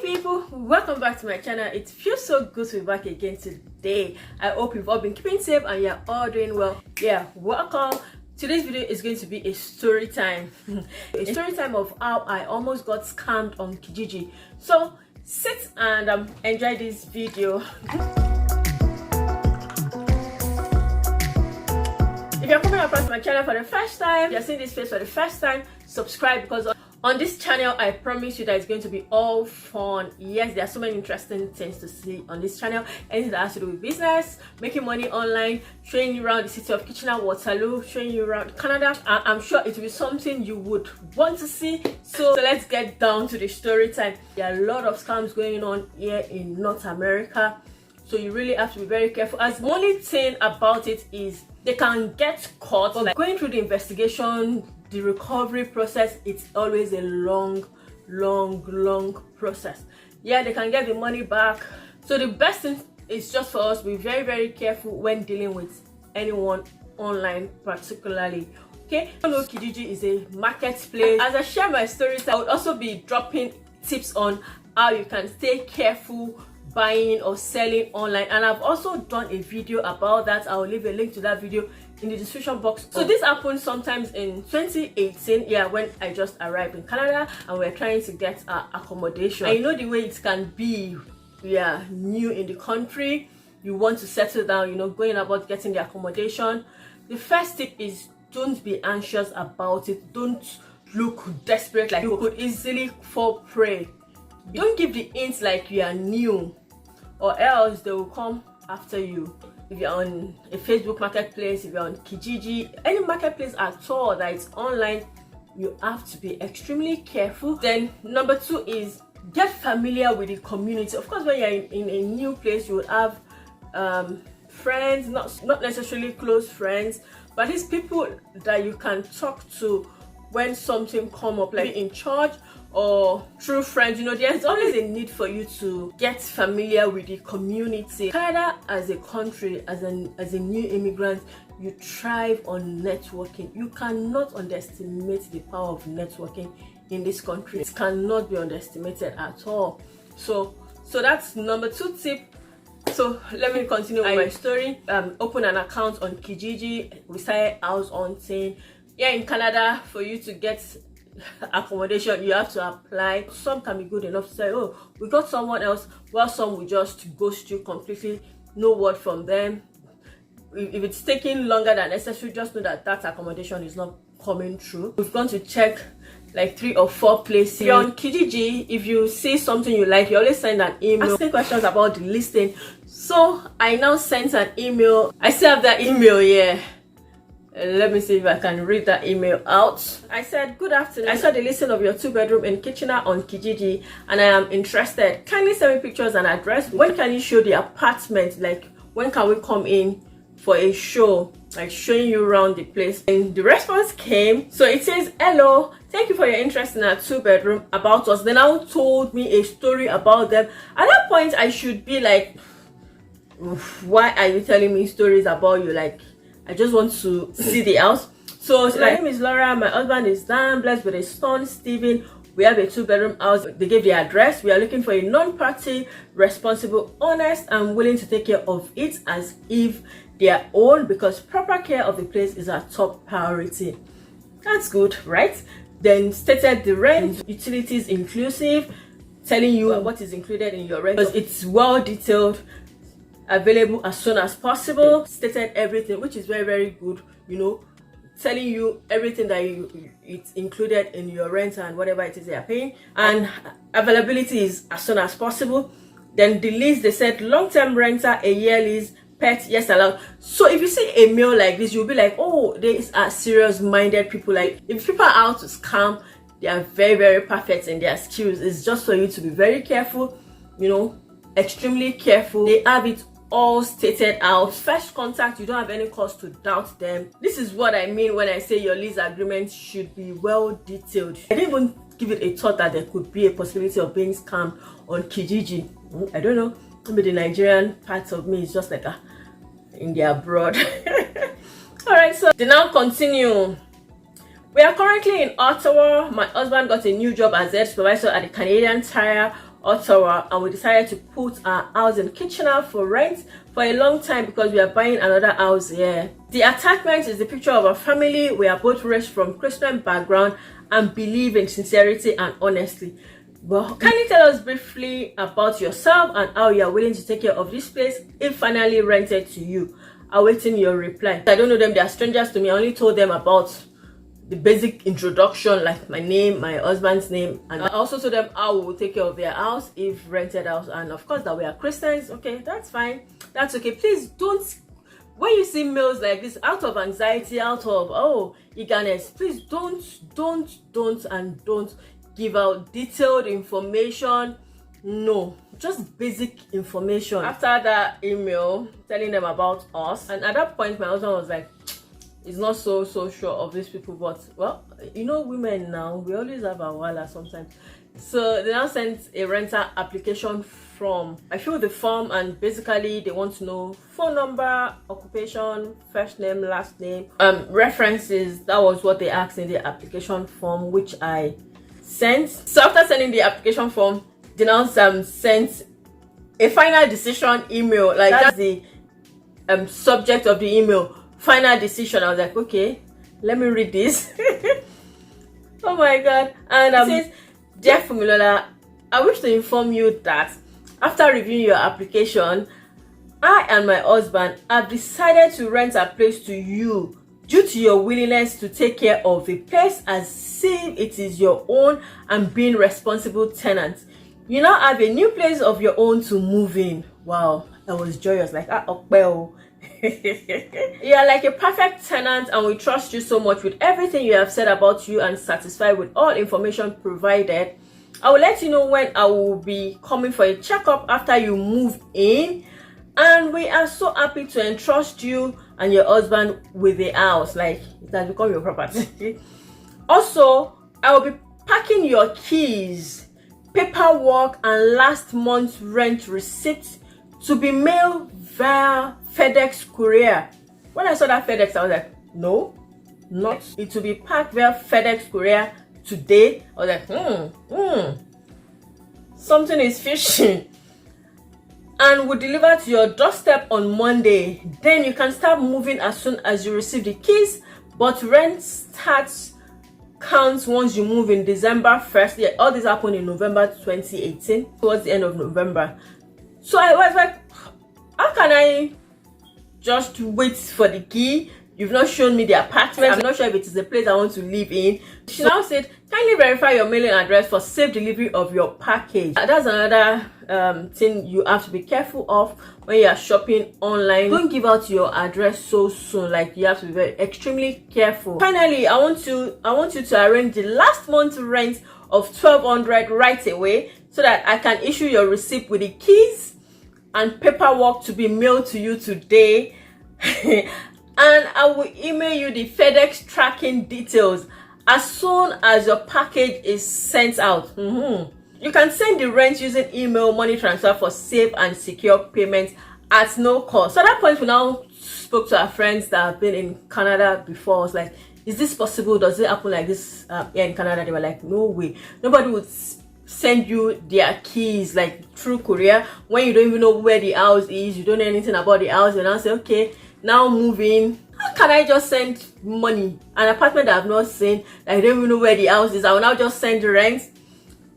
people, welcome back to my channel. It feels so good to be back again today. I hope you've all been keeping safe and you're all doing well. Yeah, welcome. Today's video is going to be a story time. A story time of how I almost got scammed on Kijiji. So sit and enjoy this video. If you're coming across my channel for the first time, you're seeing this face for the first time, subscribe, because on this channel I promise you that it's going to be all fun. Yes, there are so many interesting things to see on this channel. Anything that has to do with business, making money online, showing you around the city of Kitchener-Waterloo, showing you around Canada. I'm sure it will be something you would want to see. So let's get down to the story time. There are a lot of scams going on here in North America, so you really have to be very careful. As the only thing about it is they can get caught, but like going through the investigation, the recovery process, it's always a long process. Yeah, they can get the money back. So the best thing is just for us to be very careful when dealing with anyone online, particularly. Okay, I know Kijiji is a marketplace. As I share my stories, I would also be dropping tips on how you can stay careful buying or selling online, and I've also done a video about that. I'll leave a link to that video in the description box. So this happened sometimes in 2018, yeah, when I just arrived in Canada and we're trying to get accommodation. And you know the way it can be, yeah, new in the country, you want to settle down, you know, going about getting the accommodation. The first tip is don't be anxious about it. Don't look desperate, like you could easily fall prey. Don't give the hints like you are new, or else they will come after you. If you're on a Facebook marketplace, if you're on Kijiji, any marketplace at all that is online, you have to be extremely careful. Then number two is get familiar with the community. Of course, when you're in a new place, you will have friends, not necessarily close friends, but these people that you can talk to when something come up, like in church or true friends. You know, there's always a need for you to get familiar with the community. Canada as a country, as a new immigrant, you thrive on networking. You cannot underestimate the power of networking in this country. It cannot be underestimated at all. So that's number two tip. So let me continue with my story. Open an account on Kijiji. We started house hunting. Yeah, in Canada, for you to get accommodation, you have to apply. Some can be good enough to say, oh, we got someone else, while some will just ghost you completely. No word from them. If it's taking longer than necessary, just know that that accommodation is not coming through. We've gone to check like 3 or 4 places. If you're on Kijiji, if you see something you like, you always send an email asking questions about the listing. So I now sent an email. I still have that email here. Let me see if I can read that email out. I said, good afternoon. I saw the listing of your 2-bedroom in Kitchener on Kijiji and I am interested. Kindly send me pictures and address. When can you show the apartment? Like, when can we come in for a show? Like showing you around the place. And the response came. So it says, hello, thank you for your interest in our 2-bedroom, about us. They now told me a story about them. At that point, I should be like, why are you telling me stories about you? Like, I just want to see the house. So my name is Laura, my husband is Dan, blessed with a son, Steven. We have a 2-bedroom house. They gave the address. We are looking for a non-party, responsible, honest, and willing to take care of it as if they are own, because proper care of the place is our top priority. That's good, right? Then stated the rent, utilities inclusive, telling you what is included in your rent. It's well detailed, available as soon as possible. Stated everything, which is very good, you know, telling you everything that it's included in your rent and whatever it is they are paying. And availability is as soon as possible. Then the lease, they said long-term renter, a year lease, pet, yes allowed. So if you see a mail like this, you'll be like, oh, these are serious-minded people. Like, if people are out to scam, they are very perfect in their skills. It's just for you to be very careful, you know, extremely careful. They have it all stated out. First contact, you don't have any cause to doubt them. This is what I mean when I say your lease agreement should be well detailed. I didn't even give it a thought that there could be a possibility of being scammed on Kijiji. I don't know, maybe the Nigerian part of me is just like in the abroad. All right, so they now continue. We are currently in Ottawa. My husband got a new job as head supervisor at the Canadian Tire Ottawa, and we decided to put our house in Kitchener for rent for a long time because we are buying another house here. The attachment is the picture of our family. We are both raised from Christian background and believe in sincerity and honesty. Well, can you tell us briefly about yourself and how you are willing to take care of this place if finally rented to you? Awaiting your reply. I don't know them, they are strangers to me. I only told them about the basic introduction, like my name, my husband's name, and I also told them how we will take care of their house if rented out, and of course that we are Christians. Okay, that's fine, that's okay. Please don't, when you see mails like this, out of anxiety, out of eagerness, please don't give out detailed information. No, just basic information. After that email telling them about us, and at that point my husband was like, it's not so sure of these people, but well, you know, women now, we always have our wala sometimes. So they now sent a rental application form. I filled the form, and basically they want to know phone number, occupation, first name, last name, references. That was what they asked in the application form, which I sent. So after sending the application form, they now sent a final decision email. Like, that's the subject of the email, final decision. I was like, okay, let me read this. Oh my god. And it says, dear Fumilola, I wish to inform you that after reviewing your application, I and my husband have decided to rent a place to you due to your willingness to take care of the place as if it is your own and being responsible tenant. You now have a new place of your own to move in. Wow, I was joyous, like, well. You are like a perfect tenant, and we trust you so much with everything you have said about you and satisfied with all information provided. I will let you know when I will be coming for a checkup after you move in, and we are so happy to entrust you and your husband with the house, like it has become your property. Also, I will be packing your keys, paperwork, and last month's rent receipt to be mailed via FedEx courier. When I saw that FedEx, I was like, no, not. It will be packed via FedEx courier today. I was like, something is fishy. And will deliver to your doorstep on Monday. Then you can start moving as soon as you receive the keys, but rent starts counts once you move in December 1st. Yeah, all this happened in November 2018, towards the end of November. So I was like, how can I just wait for the key? You've not shown me the apartment. I'm not sure if it is the place I want to live in. She now said, kindly verify your mailing address for safe delivery of your package. That's another thing you have to be careful of when you are shopping online. Don't give out your address so soon. Like, you have to be extremely careful. Finally, I want you to arrange the last month's rent of $1,200 right away, so that I can issue your receipt with the keys and paperwork to be mailed to you today. And I will email you the FedEx tracking details as soon as your package is sent out. You can send the rent using email money transfer for safe and secure payments at no cost. So at that point, we now spoke to our friends that have been in Canada before. I was like, is this possible? Does it happen like this here in Canada? They were like, no way. Nobody would send you their keys like through courier when you don't even know where the house is. You don't know anything about the house. And I'll say, okay, now move in. How can I just send money? An apartment that I've not seen, I don't even know where the house is. I will now just send the rent.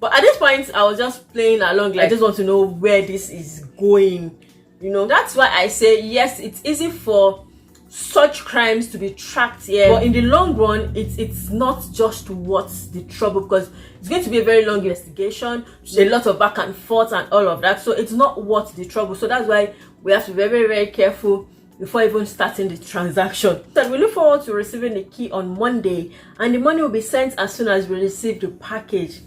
But at this point, I was just playing along, like, I just want to know where this is going. You know, that's why I say, yes, it's easy for such crimes to be tracked here, but in the long run, it's not just worth the trouble, because it's going to be a very long investigation, a lot of back and forth and all of that. So it's not worth the trouble. So that's why we have to be very, very careful before even starting the transaction. So we look forward to receiving the key on Monday, and the money will be sent as soon as we receive the package.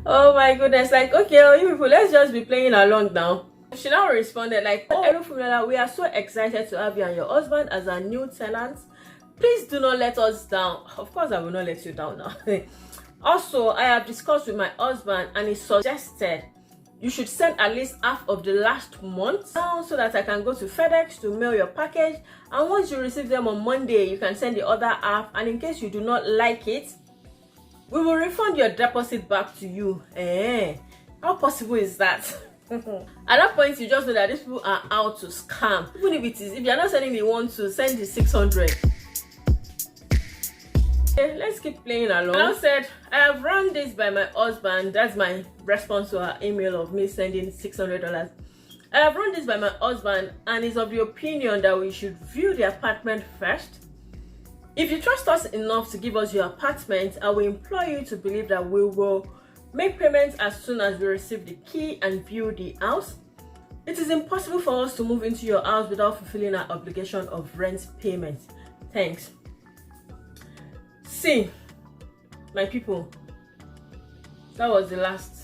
Oh my goodness, like, okay, you people, let's just be playing along now. She now responded like, oh, hello Fumilola, we are so excited to have you and your husband as our new tenants. Please do not let us down. Of course, I will not let you down now. Also, I have discussed with my husband, and he suggested you should send at least half of the last month down so that I can go to FedEx to mail your package. And once you receive them on Monday, you can send the other half. And in case you do not like it, we will refund your deposit back to you. How possible is that? At that point, you just know that these people are out to scam. Even if you're not sending the 1 to send the 600. Okay, let's keep playing along. I said, I have run this by my husband. That's my response to her email of me sending $600. I have run this by my husband and is of the opinion that we should view the apartment first. If you trust us enough to give us your apartment, I will implore you to believe that we will make payments as soon as we receive the key and view the house. It is impossible for us to move into your house without fulfilling our obligation of rent payment. Thanks. See, my people, that was the last.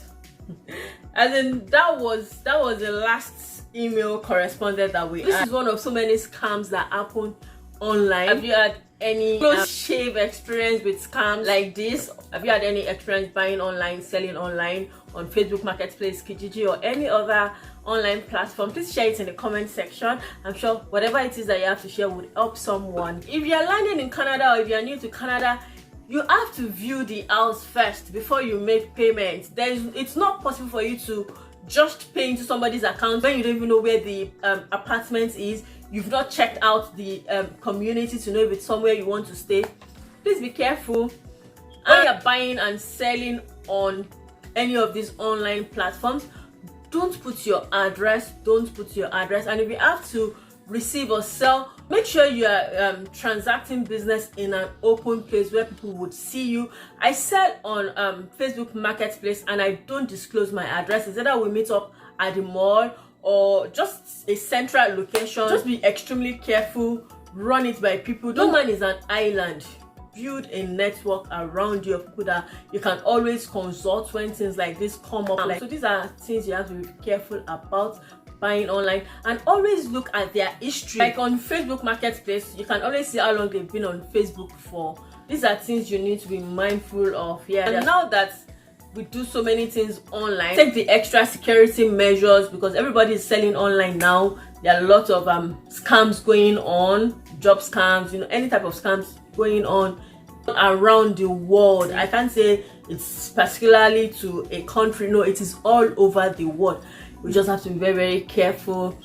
As in, that was the last email correspondence that we had. This is one of so many scams that happen online. Have you had any close shave experience with scams like this? Have you had any experience buying online, selling online on Facebook Marketplace, Kijiji, or any other online platform? Please share it in the comment section. I'm sure whatever it is that you have to share would help someone. If you're landing in Canada or if you're new to Canada, you have to view the house first before you make payments. It's not possible for you to just pay into somebody's account when you don't even know where the apartment is. You've not checked out the community to know if it's somewhere you want to stay. Please be careful when you're buying and selling on any of these online platforms. Don't put your address. And if you have to receive or sell, make sure you are transacting business in an open place where people would see you. I sell on Facebook Marketplace and I don't disclose my address. It's either we meet up at the mall or just a central location. Just be extremely careful. Run it by people. No man is an island. Build a network around you of people that you can always consult when things like this come up. So these are things you have to be careful about buying online, and always look at their history. Like on Facebook Marketplace, you can always see how long they've been on Facebook for. These are things you need to be mindful of. And now that we do so many things online, take the extra security measures, because everybody is selling online now. There are a lot of scams going on, job scams, any type of scams going on around the world. I can't say it's particularly to a country. No, it is all over the world. We just have to be very, very careful.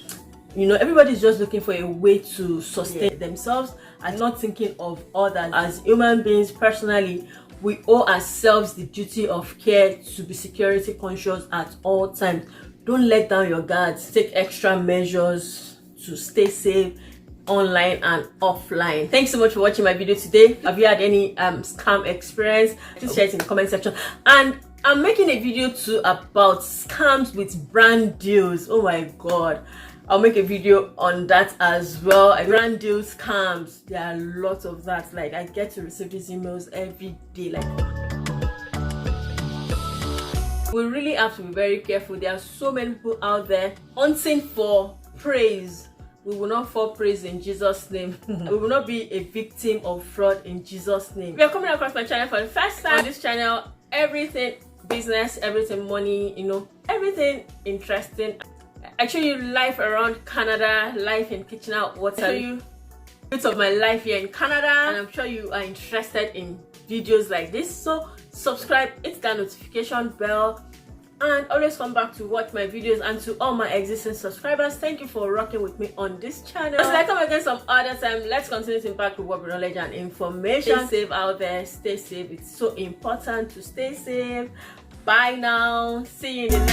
Everybody's just looking for a way to sustain themselves and not thinking of others. As human beings, personally, we owe ourselves the duty of care to be security conscious at all times. Don't let down your guards. Take extra measures to stay safe online and offline. Thanks so much for watching my video today. Have you had any scam experience? Please share it in the comment section. And I'm making a video too about scams with brand deals. Oh my god, I'll make a video on that as well. Brand deal scams, there are lots of that. Like, I get to receive these emails every day. We really have to be very careful. There are so many people out there hunting for praise. We will not fall praise in Jesus' name. We will not be a victim of fraud in Jesus' name. If you're coming across my channel for the first time, on this channel, everything business, everything money, everything interesting. I show you life around Canada, life in Kitchener, I show you bits of my life here in Canada, and I'm sure you are interested in videos like this. So subscribe, hit that notification bell, and always come back to watch my videos. And to all my existing subscribers, thank you for rocking with me on this channel. Until I come again some other time, let's continue to impact the world with knowledge and information. Stay safe out there. Stay safe. It's so important to stay safe. Bye now. See you in the next